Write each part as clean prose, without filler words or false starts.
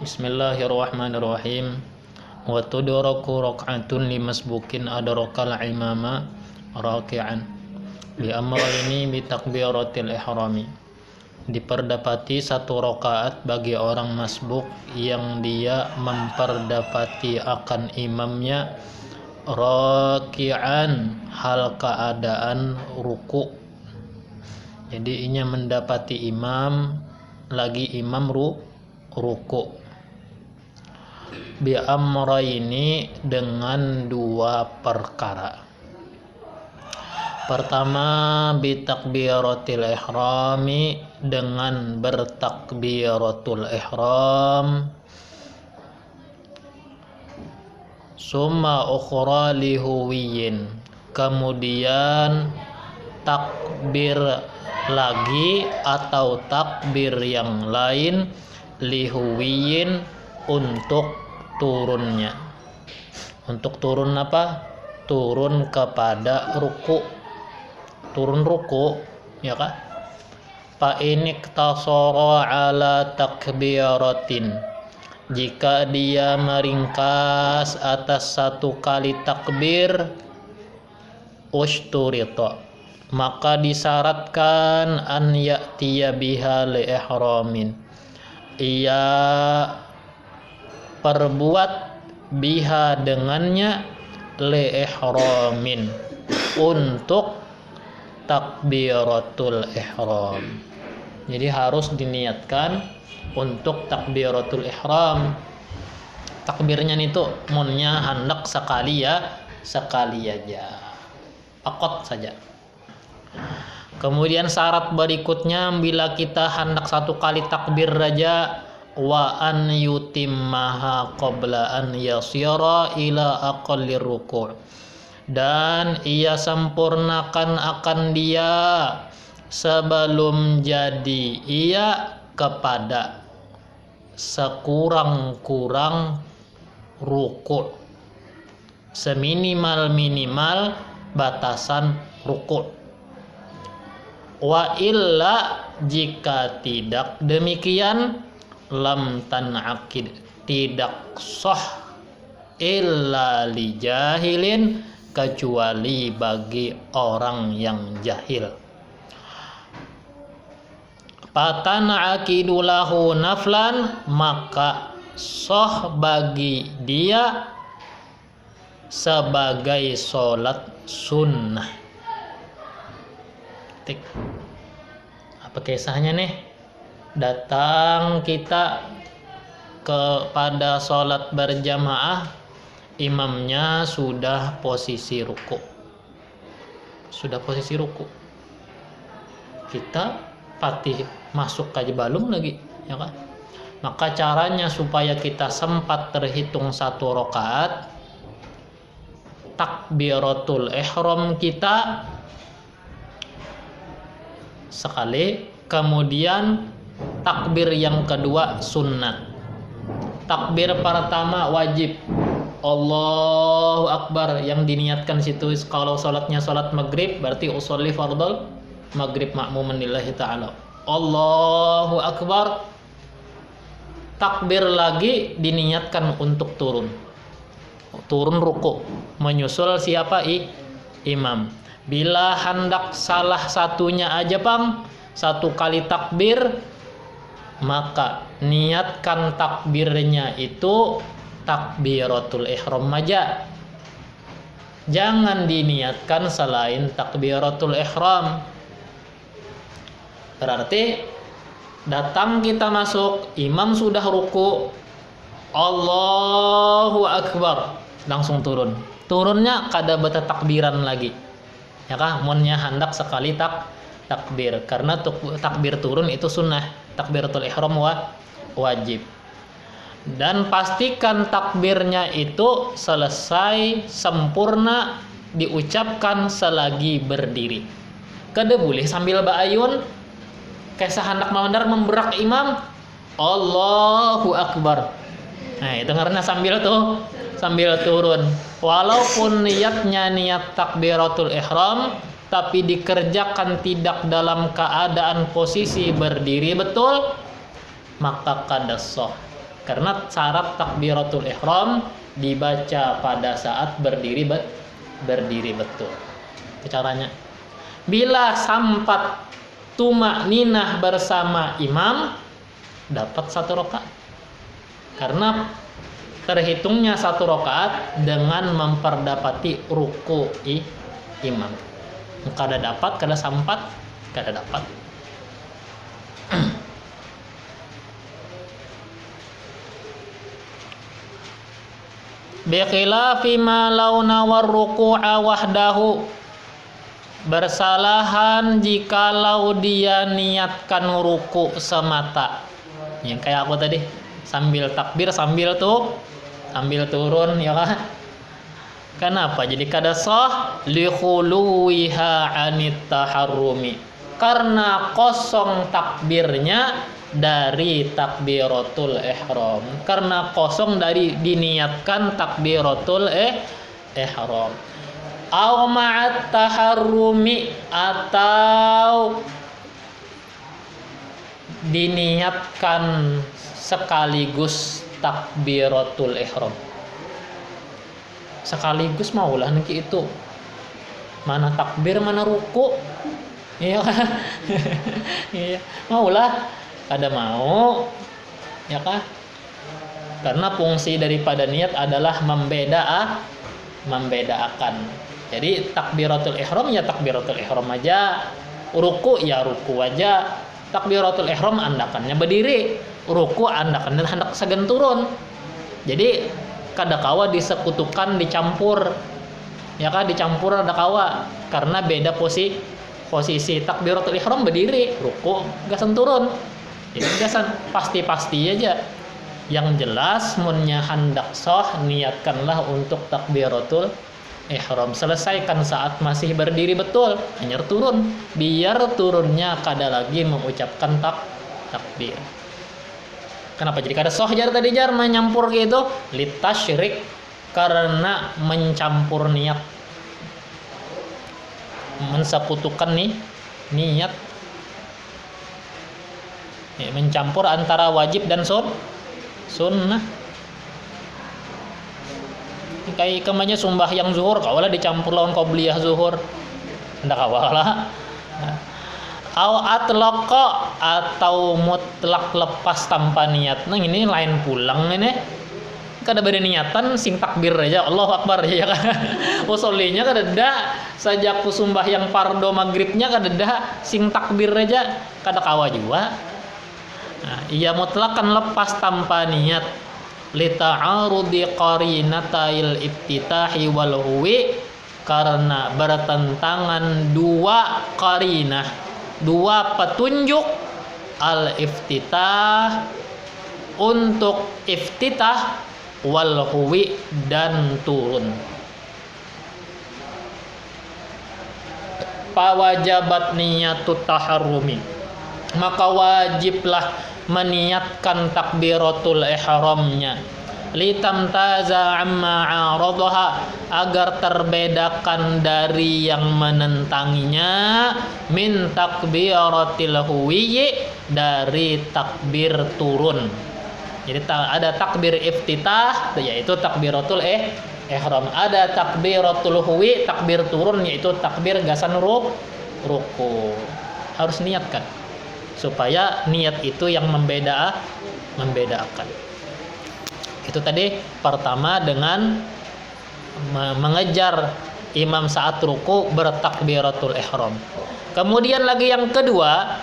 Bismillahirrahmanirrahim. Wa tudraku rak'atun limasbukin adrakal imama raki'an bi amrayni bi takbiratil ihrami. Diperdapati satu rakaat bagi orang masbuk yang dia memperdapati akan imamnya raki'an hal keadaan ruku'. Jadi inya mendapati imam lagi imam ruku'. Bi amrayni dengan dua perkara. Pertama bi takbiratil ihrami dengan bertakbiratul ihram. Summa ukhra lihuwiyin. Kemudian takbir lagi atau takbir yang lain lihuwiyin untuk turunnya. Untuk turun apa? Turun kepada ruku. Turun ruku, ya kah? Fa iniktasara ala takbiratin. Jika dia meringkas atas satu kali takbir, ushturita, maka disyaratkan an ya'tiya biha li ihramin. Ia perbuat biha dengannya li ihramin untuk takbiratul ihram. Jadi harus diniatkan untuk takbiratul ihram. Takbirnya itu munnya hendak sekali aja. Akot saja. Kemudian syarat berikutnya bila kita hendak satu kali takbir saja, wa an yutimmaha qabla an yasira ila aqallir ruku', dan ia sempurnakan akan dia sebelum jadi ia kepada sekurang-kurang ruku', seminimal-minimal batasan ruku'. Wa illa, jika tidak demikian, lam tan'aqid, tidak sah illa li jahilin, kecuali bagi orang yang jahil. Fatan'aqidu lahu naflan, maka sah bagi dia sebagai sholat sunnah. Apa kisahnya nih? Datang kita kepada sholat berjamaah, imamnya sudah posisi ruku. Kita patih masuk aja belum lagi, ya kan? Maka caranya supaya kita sempat terhitung satu rakaat, takbiratul ihram kita sekali, kemudian takbir yang kedua sunnah. Takbir pertama wajib Allahu Akbar, yang diniatkan situ kalau sholatnya sholat maghrib berarti usolli fardal maghrib ma'muman lillahi ta'ala. Allahu Akbar. Takbir lagi diniatkan untuk turun ruku, menyusul siapa? Imam. Bila hendak salah satunya aja bang, satu kali takbir, maka niatkan takbirnya itu takbiratul ihram aja. Jangan diniatkan selain takbiratul ihram. Berarti datang kita masuk, imam sudah ruku, Allahu Akbar, langsung turun. Turunnya kada beta takbiran lagi, ya kah? Munnya hendak sekali takbir, karena takbir turun itu sunnah, takbiratul ihram wajib. Dan pastikan takbirnya itu selesai sempurna diucapkan selagi berdiri. Kada boleh sambil ba'ayun, kaisa hendak mandar memberak imam, Allahu Akbar. Nah, itu karena sambil turun. Walaupun niatnya niat takbiratul ihram, tapi dikerjakan tidak dalam keadaan posisi berdiri betul, maka kada sah. Karena syarat takbiratul ihram dibaca pada saat berdiri betul. Itu caranya. Bila sampat tumak ninah bersama imam, dapat 1 rakaat. Karena terhitungnya 1 rakaat dengan memperdapati ruku imam. Kada dapat, kada sampat, kada dapat. Bi khilafi ma law nawar ruku'a wahdahu, bersalahan jikalau dia niatkan ruku semata. Yang kayak aku tadi, sambil takbir sambil turun, ya kan? Kenapa jadi kada sah? Li khuluwiha anit taharrumi, karena kosong takbirnya dari takbiratul ihram, karena kosong dari diniatkan takbiratul ihram. Au ma'at taharrumi, atau diniatkan sekaligus takbiratul ihram. Sekaligus maulah nanti itu. Mana takbir mana ruku. Iya kan? Iya, maulah kada mau, ya kan? Karena fungsi daripada niat adalah membedakan. Jadi takbiratul ihram ya takbiratul ihram aja, ruku ya ruku aja. Takbiratul ihram andakannya berdiri, ruku andakannya hendak segan turun. Jadi kada kawa disekutukan, dicampur, ya kan? Dicampur ada kawa karena beda posisi. Takbiratul ihram berdiri, ruku gasan turun. Jadi gasan pasti aja. Yang jelas munnya hendak sah, niatkanlah untuk takbiratul ihram. Selesaikan saat masih berdiri betul, hanya turun. Biar turunnya kada lagi mengucapkan takbir. Kenapa jadi kada sah jar tadi jar menyampur gitu? Litasyrik, karena mencampur niat. Mensekutukan niat. Ya, mencampur antara wajib dan sunnah. Kayak kemanya sumbah yang zuhur, kawalah dicampur lawan qobliyah zuhur, ndak kawalah. Au atlaqa, atau mutlak lepas tanpa niat. Nah ini lain pulang ini. Kada beda niatan, sing takbir aja, Allahu Akbar aja ya kan. Usulinya kada ada, sajak sumbah yang fardo maghribnya kada ada, sing takbir aja kada kawa juga. Nah, ia mutlakan lepas tanpa niat, li ta'arudi qarinatail iftitahi wal huwi, karena bertentangan dua qarinah, dua petunjuk al iftitah untuk iftitah, wal huwi dan turun. Pawajabat niyatut taharrumi, maka wajiblah meniatkan takbiratul ihramnya, litamtaza amma aradaha, agar terbedakan dari yang menentanginya, min takbiratil huwi, dari takbir turun. Jadi ada takbir iftitah, yaitu takbiratul ihram. Ada takbiratul huwi, takbir turun, yaitu takbir gasan ruku. Harus niatkan supaya niat itu yang membedakan. Itu tadi pertama dengan mengejar imam saat ruku bertakbiratul ihram. Kemudian lagi yang kedua,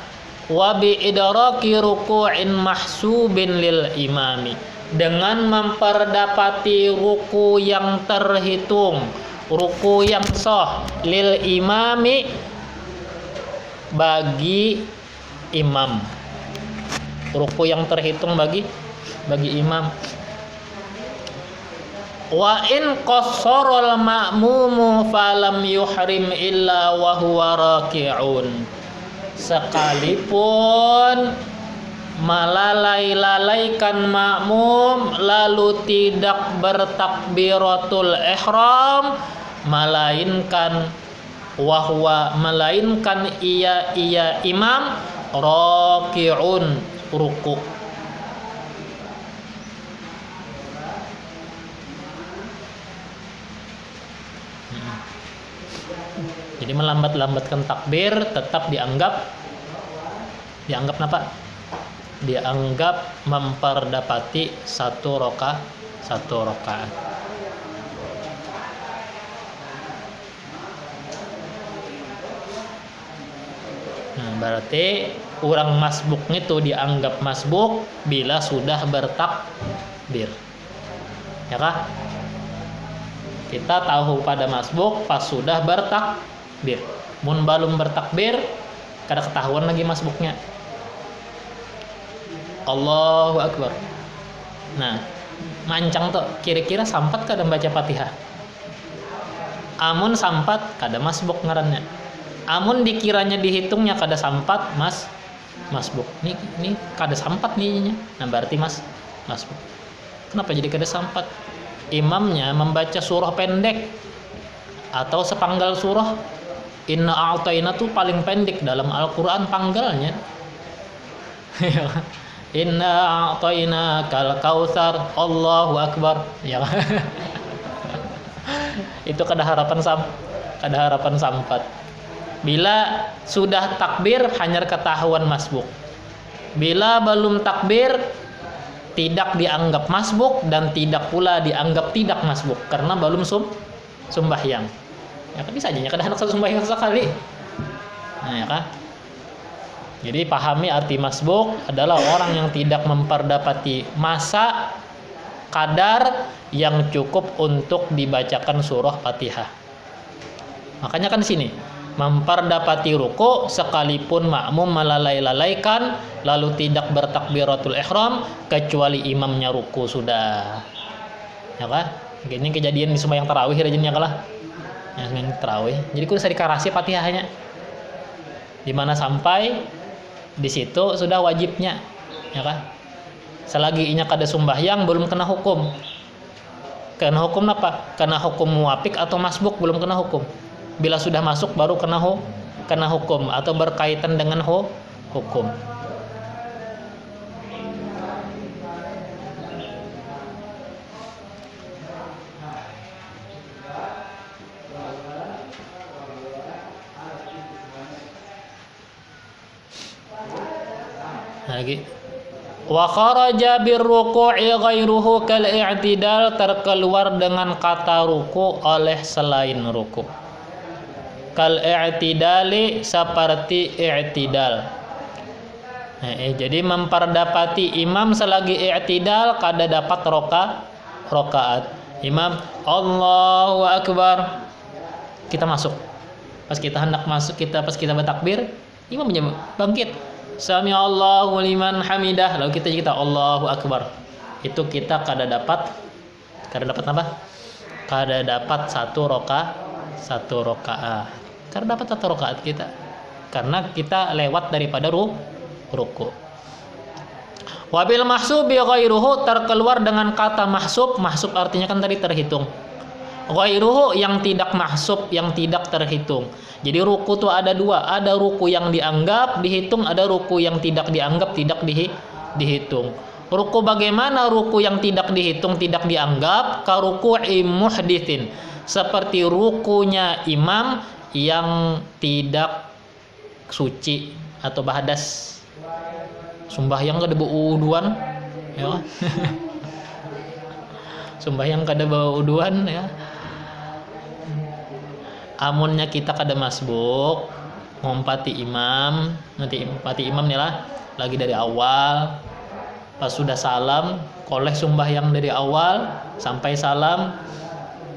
wa bi idraki ruku'in mahsubin lil imami, dengan memperdapati ruku yang terhitung, ruku yang sah, lil imami, bagi imam. Ruku yang terhitung bagi imam. Wa in qassara al-ma'mumu falam yuhrim illa wa huwa raki'un, sekalipun melalaikan makmum lalu tidak bertakbiratul ihram, melainkan ia imam raki'un, ruku. Jadi melambat-lambatkan takbir tetap dianggap apa? Dianggap memperdapati satu rakaat. Nah, berarti orang masbuk itu dianggap masbuk bila sudah bertakbir. Ya kah? Kita tahu pada masbuk pas sudah bertakbir. Mun belum bertakbir, kada ketahuan lagi masbuknya. Allahu Akbar. Nah, mancang tuh kira-kira sampat kada baca Fatihah. Amun sampat kada masbuk ngarannya. Amun dikiranya dihitungnya kada sampat masbuk. Ini kada sampat nih. Nah, berarti masbuk. Kenapa jadi kada sampat? Imamnya membaca surah pendek atau sepanggal surah. Inna a'tayna tuh paling pendek dalam Al-Qur'an panggalnya. Inna a'tayna kal kautsar. Allahu Akbar. Ya. Itu kada harapan sampat. Bila sudah takbir hanya ketahuan masbuk. Bila belum takbir tidak dianggap masbuk dan tidak pula dianggap tidak masbuk karena belum sembahyang. Ya kan bisa aja kada hendak sembahyang sekali. Nah, ya kan? Jadi pahami arti masbuk adalah orang yang tidak memperdapati masa kadar yang cukup untuk dibacakan surah Fatihah. Makanya kan di sini memperdapati ruku sekalipun makmum melalaikan lalu tidak bertakbiratul ihram kecuali imamnya ruku sudah. Ya kan? Ini kejadian di sembahyang tarawih rajinnya kalah. Ya, sembahyang tarawih. Jadi kudu dikarasi Fatihahnya. Di mana sampai di situ sudah wajibnya. Ya kan? Selagi inya kada sembahyang belum kena hukum. Kena hukum apa? Kena hukum muwafik atau masbuk belum kena hukum. Bila sudah masuk baru kena hukum atau berkaitan dengan hukum. Lagi wa kharaja birruku'i ghairuhu kal i'tidal, terkeluar dengan kata ruku oleh selain ruku. Kal i'tidali, seperti i'tidal. Jadi memperdapati imam selagi i'tidal kada dapat rakaat. Imam Allahu Akbar, kita masuk. Pas kita hendak masuk, pas kita bertakbir, imam bangkit. Sami Allahu liman hamidah, lalu kita Allahu Akbar. Itu kita kada dapat apa? Kada dapat satu rakaat. Karena dapat satu rakaat kita. Karena kita lewat daripada ruku. Wabil mahsubi ghairuhu, terkeluar dengan kata mahsub. Mahsub artinya kan tadi terhitung. Ghairuhu yang tidak mahsub, yang tidak terhitung. Jadi ruku itu ada dua, ada ruku yang dianggap dihitung, ada ruku yang tidak dianggap tidak dihitung. Ruku bagaimana ruku yang tidak dihitung tidak dianggap? Ka ruku'i muhditsin, seperti rukunya imam yang tidak suci atau bahadas. Sembahyang kada bauduan, ya. Sembahyang kada bauduan, ya. Amunnya kita kada masbuk, ngompati imam, nanti empati imam nih lah, lagi dari awal, pas sudah salam, koleh sembahyang dari awal sampai salam,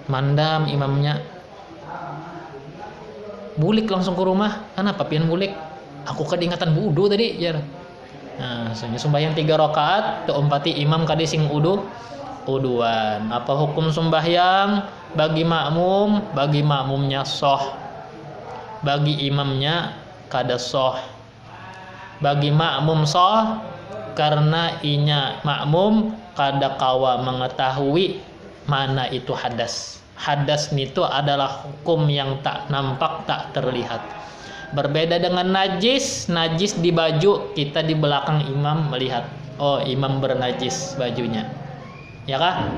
mandam imamnya, bulik langsung ke rumah. Kenapa pian bulik? Aku kedingatan wudu tadi, ya. Nah, sembahyang 3 rakaat, tu empati imam kadi sing uduan. Apa hukum sembahyang? Bagi makmumnya soh, bagi imamnya kada soh. Bagi makmum soh karena inya makmum kada kawa mengetahui mana itu hadas. Hadas itu adalah hukum yang tak nampak, tak terlihat. Berbeda dengan najis di baju, kita di belakang imam melihat, oh imam bernajis bajunya, ya kah?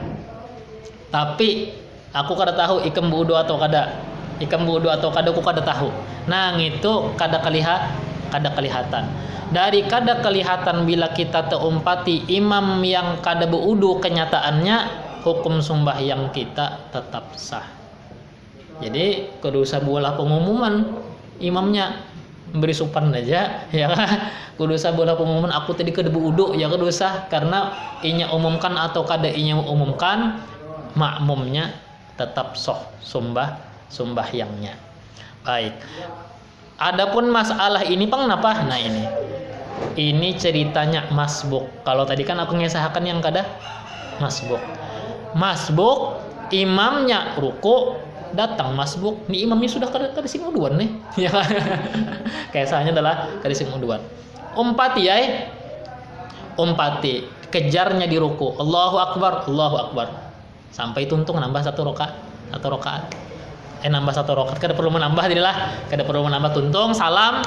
Tapi aku kada tahu ikam wudu atau kada. ikam wudu atau kada ku kada tahu. Nah itu kada kelihatan. Dari kada kelihatan bila kita teumpati imam yang kada berwudu, kenyataannya hukum sembahyang kita tetap sah. Jadi kudu usah bola pengumuman imamnya beri supan aja ya kan. Kudu usah bola pengumuman aku tadi kada berwudu ya kudu usah, karena inya umumkan atau kada inya umumkan makmumnya tetap sah sembahyangnya. Baik. Adapun masalah ini pang napa? Nah ini ceritanya masbuk. Kalau tadi kan aku ngesahkan yang kada masbuk. Masbuk imamnya ruku, datang masbuk, nih imamnya sudah kada sing uduan nih. Ya. Kisahnya adalah kada sing uduan. Umpati kejarnya di ruku. Allahu akbar. Sampai tuntung nambah satu rakaat. Nambah satu rakaat kada perlu menambah jadilah, kada perlu menambah tuntung salam.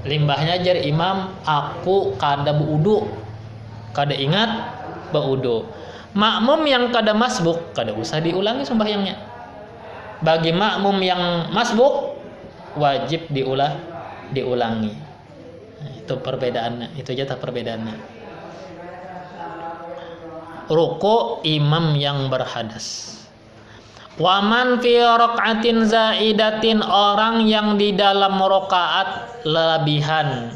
Limbahnya jar imam aku kada berwudu, kada ingat berwudu. Makmum yang kada masbuk kada usah diulangi sembahyangnya. Bagi makmum yang masbuk wajib diulangi. Nah, itu perbedaannya, itu aja perbedaannya. Ruku imam yang berhadas. Waman fi rakaatin zaidatin, orang yang di dalam rakaat lebihan.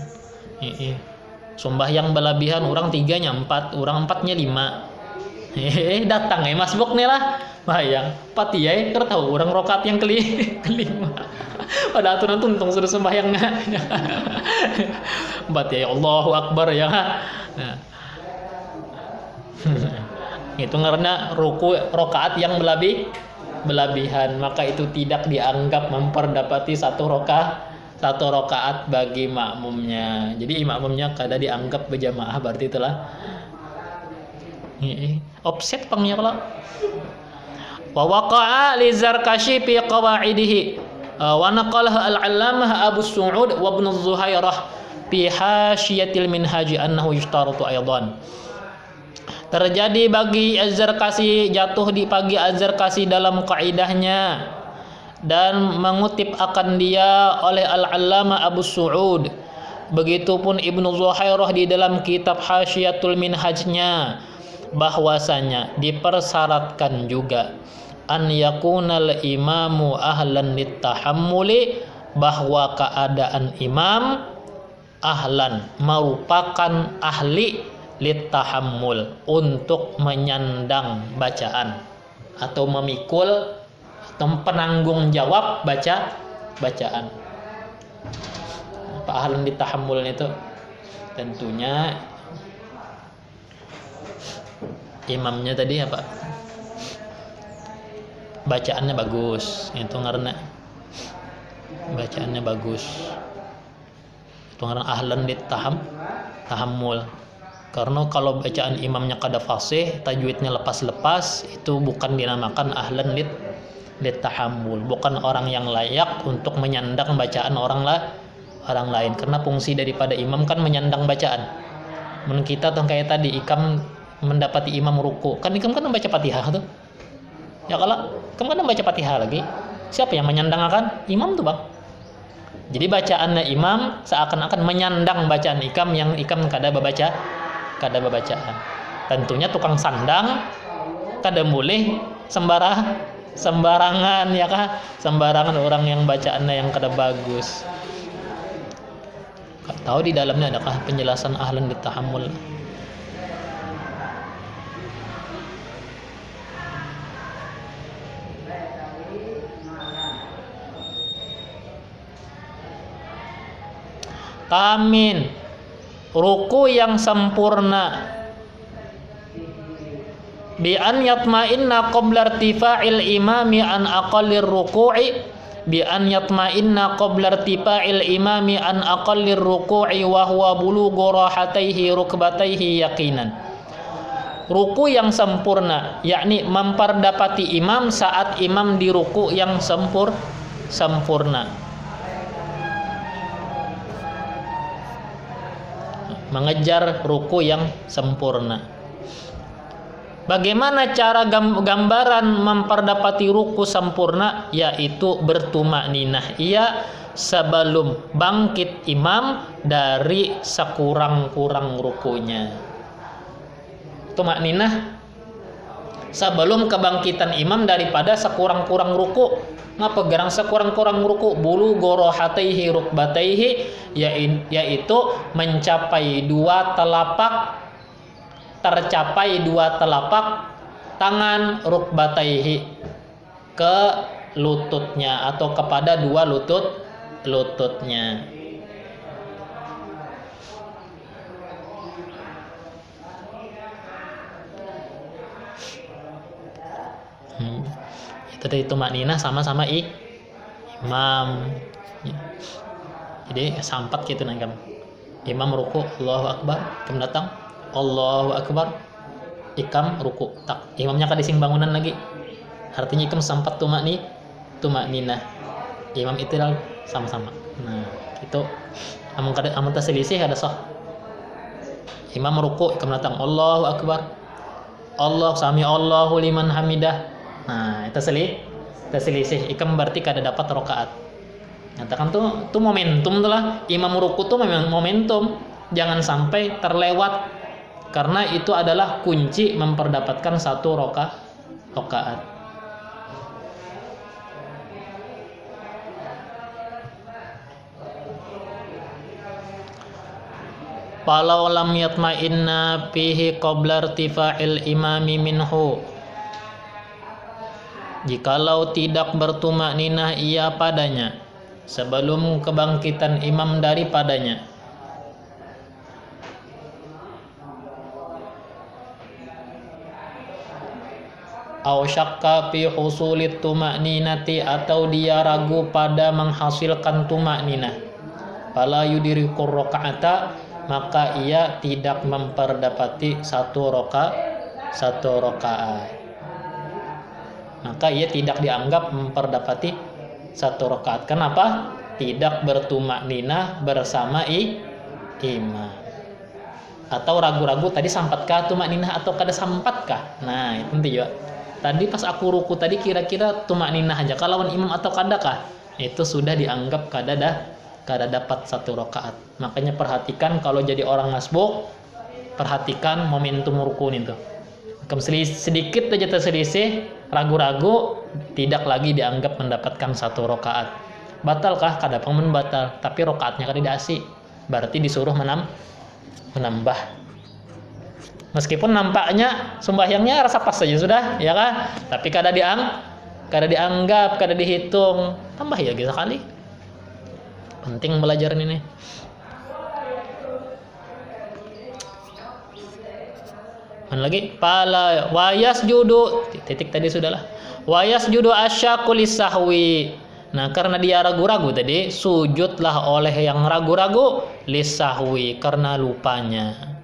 Sembahyang berlebihan, orang 3-nya 4, orang 4-nya 5. Datang masbuk nih lah. Bayang 4 ya, keur tahu orang rakaat yang kelima. Pada aturan tuntung sudah sembahyangnya. 4 ya, Allahu akbar ya. Nah. Itu karena ruku rakaat yang berlebihan, maka itu tidak dianggap memperdapati satu rakaat bagi makmumnya. Jadi makmumnya kada dianggap berjamaah, berarti itulah offset pangnya kalau. Wa waqa'a li Zarkashi fi qawaidihi wa naqalah al-allamah Abu Su'ud wa Ibnu Zuhairah fi hasyiyatil minhaj annahu yushtaratu aidan. Terjadi bagi Az-Zarkashi, jatuh di pagi Az-Zarkashi dalam kaidahnya, dan mengutip akan dia oleh Al-Allamah Abu Su'ud. Begitupun Ibnu Zuhairah di dalam kitab Hasyiatul Minhajnya, bahwasanya dipersyaratkan juga an yakunal imamu ahlan litahammuli, bahwa keadaan imam ahlan merupakan ahli litahammul, untuk menyandang bacaan atau memikul atau penanggung jawab bacaan. Apa ahlan litahammul itu? Tentunya imamnya tadi apa? Bacaannya bagus, itu karena bacaannya bagus. Itu karena ahlan litahammul. Karena kalau bacaan imamnya kada fasih, tajwidnya lepas-lepas, itu bukan dinamakan ahlan litahammul, bukan orang yang layak untuk menyandang bacaan orang lain. Karena fungsi daripada imam kan menyandang bacaan. Men kita tuh kayak tadi ikam mendapati imam ruku, kan ikam kan membaca Fatihah tuh. Ya kalau ikam kan membaca Fatihah lagi, siapa yang menyandang akan imam tuh, Bang? Jadi bacaannya imam seakan-akan menyandang bacaan ikam yang ikam kada bacaan. Tentunya tukang sandang kada boleh sembarangan ya kah? Sembarangan orang yang bacaannya yang kada bagus. Kau tahu di dalamnya adakah penjelasan ahlan litahammul? Tamin, ruku yang sempurna, bi an yatma'inna qabla irtifa'il imami an aqallir ruku'i, bi an yatma'inna qabla irtifa'il imami an aqallir ruku'i wa huwa bulughu rahataihi rukbataihi yaqinan. Ruku yang sempurna, yakni memperdapati imam saat imam di ruku yang sempurna. Mengejar ruku yang sempurna. Bagaimana cara gambaran memperdapati ruku sempurna? Yaitu bertumak ninah ia sebelum bangkit imam dari sekurang-kurang rukunya. Tumak ninah sebelum kebangkitan imam daripada sekurang-kurang ruku. Ngapa gerang sekurang-kurang ruku? Bulu gorohataihi rukbataihi, yaitu mencapai tercapai dua telapak tangan rukbataihi ke lututnya atau kepada dua lututnya. Itu dari tumak ninah sama-sama imam. Jadi sampat gitu nangkam. Imam ruku, Allahu Akbar, ikam datang, Allahu Akbar, ikam ruku, tak imamnya kadising bangunan lagi. Artinya ikam sampat tumak ninah. Imam itidal sama-sama. Nah, itu amun terselisih ada sah. Imam ruku, ikam datang, Allahu Akbar, Allah sami Allahu liman hamidah. Nah, itu terselisih. Ikam berarti kada dapat rakaat. Nyatakan tuh momentum tuh lah. Imam ruku tuh memang momentum. Jangan sampai terlewat. Karena itu adalah kunci memperdapatkan satu rakaat. Falau lam yatma'inna fihi qabla irtifa'il imami minhu. Jikalau tidak bertumak ninah ia padanya sebelum kebangkitan imam daripadanya, au syakka fi husulit tuma'ninati, atau dia ragu pada menghasilkan tuma'ninah, fala yudirikur raka'ata, maka ia tidak memperdapati satu rakaat. Maka ia tidak dianggap memperdapati satu rakaat. Kenapa? Tidak bertumak ninah bersama imam. Atau ragu-ragu tadi sampatkah tumak ninah atau kada sampatkah? Nah, itu nanti juga. Tadi pas aku ruku tadi kira-kira tumak ninah aja kalawan imam atau kadakah? Itu sudah dianggap kada dapat satu rakaat. Makanya perhatikan kalau jadi orang masbuk, perhatikan momentum rukun itu. Sedikit saja terselisih, ragu-ragu, tidak lagi dianggap mendapatkan satu rakaat. Batalkah? Kada pengen batal, tapi rakaatnya kada diasi. Berarti disuruh menambah. Meskipun nampaknya sembahyangnya rasa pas saja sudah, ya kan? Tapi kada dianggap, kada dihitung. Tambah ya gitu sekali. Penting belajar ini. Mana lagi? Pala wayas judu, titik tadi sudahlah. Wayas judu asyakulis sahwi. Nah, karena dia ragu-ragu tadi, sujudlah oleh yang ragu-ragu lisahwi, karena lupanya.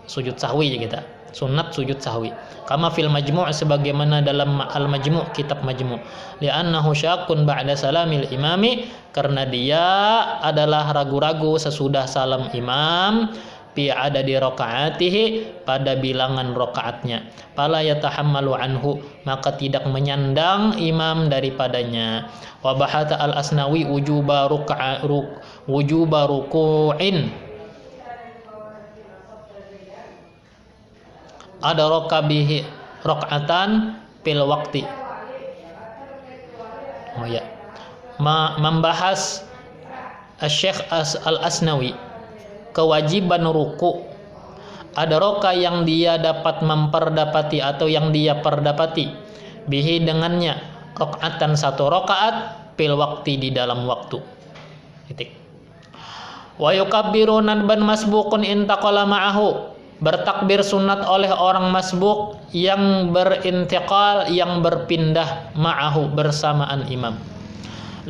Sujud sahwi ya kita. Sunat sujud sahwi. Kama fil majmu' sebagaimana dalam al-majmu', kitab majmu'. Li'annahu syakun ba'da salamil imami, karena dia adalah ragu-ragu sesudah salam imam, fi adadi rakaatihi, pada bilangan rakaatnya. Fala yatahammalu anhu, maka tidak menyandang imam daripadanya. Wa bahata al-Asnawi wujuba ruku'in ada rokabihi rokatan fil wakti. Oh ya, membahas Syekh Al-Asnawi kewajiban ruku. Ada roka yang dia dapat memperdapati atau yang dia perdapati bihi dengannya rokatan satu rokaat fil wakti di dalam waktu. Titik. Wa yukabbiru nadban masbukun intaqala ma'ahu, bertakbir sunat oleh orang masbuk yang berintiqal, yang berpindah ma'ahu bersamaan imam.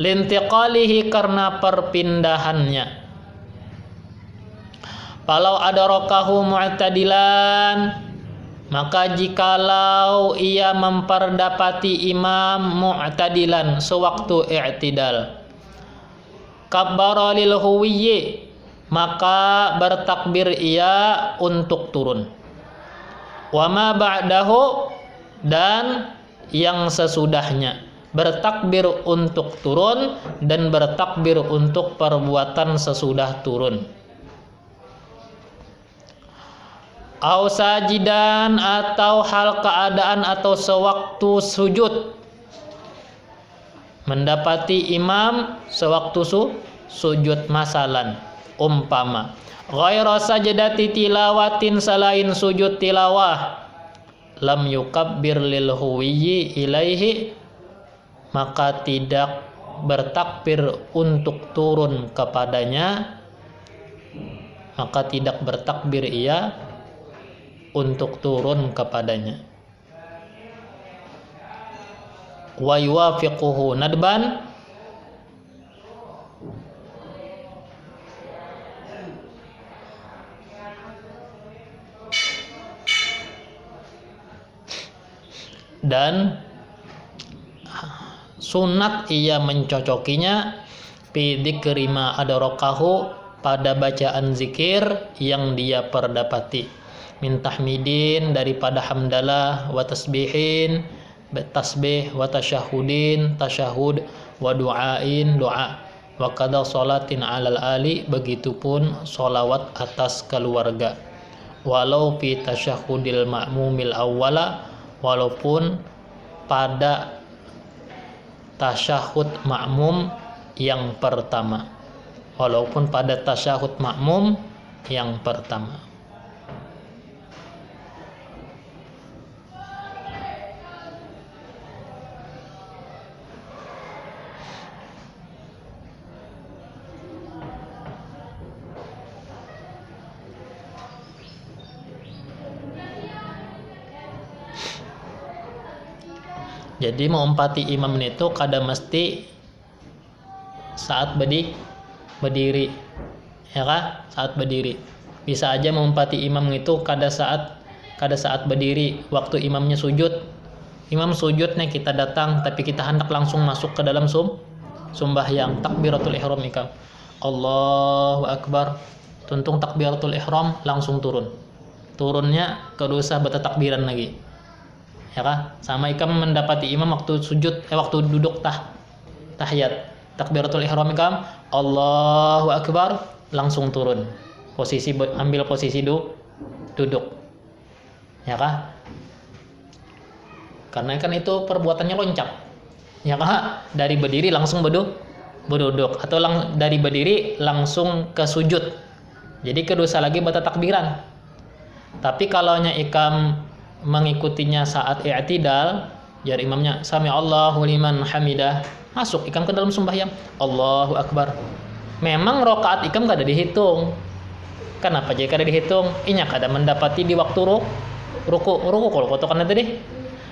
Lintiqalihi, karena perpindahannya. Kalau adarakahu mu'tadilan, maka jikalau ia memperdapati imam mu'tadilan sewaktu i'tidal, kabbara lil huwiyyi, maka bertakbir ia untuk turun. wa ma ba'dahu, dan yang sesudahnya. Bertakbir untuk turun dan bertakbir untuk perbuatan sesudah turun. Au sajidan, atau hal keadaan atau sewaktu sujud. Mendapati imam sewaktu sujud, masalan umpama ghaira sajdati tilawatin, selain sujud tilawah, lam yukabbir lil huwiyyi ilaihi, maka tidak bertakbir untuk turun kepadanya, maka tidak bertakbir ia untuk turun kepadanya. Wa yuwafiquhu nadban, dan sunat ia mencocokinya fi dzikri ma adrakahu, pada bacaan zikir yang dia perdapati, min tahmidin, daripada hamdalah, wa tasbihin, tasbih, wa tasyahudin, tasyahud, wa du'ain, doa, wa qada salatin alal ali, begitupun solawat atas keluarga, walau fi tasyahudil ma'mumil awwala, walaupun pada tasyahud makmum yang pertama, walaupun pada tasyahud makmum yang pertama. Jadi mengumpati imam itu kada mesti saat berdiri, ya kan? Saat berdiri. Bisa aja mengumpati imam itu kada saat berdiri, waktu imamnya sujud. Imam sujudnya kita datang, tapi kita hendak langsung masuk ke dalam sembahyang, takbiratul ihram ikam. Allahu akbar. Tuntung takbiratul ihram, langsung turun. Turunnya kada usah baca takbiran lagi. Ya kan? Sama ikam mendapati imam waktu sujud, waktu duduk tahiyat, takbiratul ihram ikam, Allahu akbar, langsung turun. Ambil posisi duduk. Ya kan? Karena kan itu perbuatannya loncat. Ya kan? Dari berdiri langsung berduduk, atau dari berdiri langsung ke sujud. Jadi kedosa lagi baca takbiran. Tapi kalaunya ikam mengikutinya saat i'tidal, jar imamnya sami Allahu liman hamidah, masuk ikam ke dalam sembahyang, Allahu akbar. Memang rakaat ikam kada dihitung. Kenapa jadi kada dihitung? Inya kada mendapati di waktu ruku kalau kotokan tadi.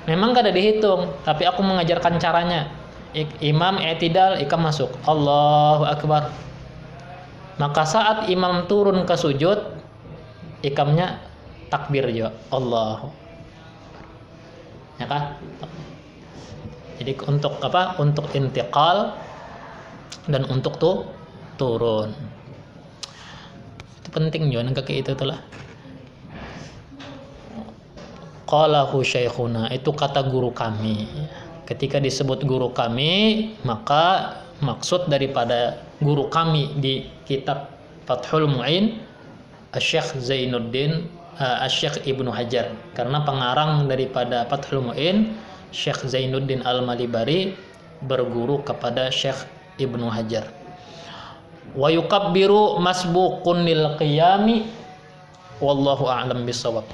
Memang kada dihitung, tapi aku mengajarkan caranya. Imam i'tidal, ikam masuk, Allahu akbar. Maka saat imam turun ke sujud, ikamnya takbir juga, Allahu. Ya kan? Jadi untuk apa? Untuk intiqal dan untuk turun. Itu penting juga kaki itu itulah. Qalahu syekhuna, itu kata guru kami. Ketika disebut guru kami, maka maksud daripada guru kami di kitab Fathul Mu'in Asy-Syaikh Zainuddin Asy-Syaikh Ibnu Hajar, karena pengarang daripada Fathul Mu'in Syekh Zainuddin Al-Malibari berguru kepada Syekh Ibnu Hajar. Wa yukabbiru masbuqun lil qiyami, wallahu a'lam bissawab.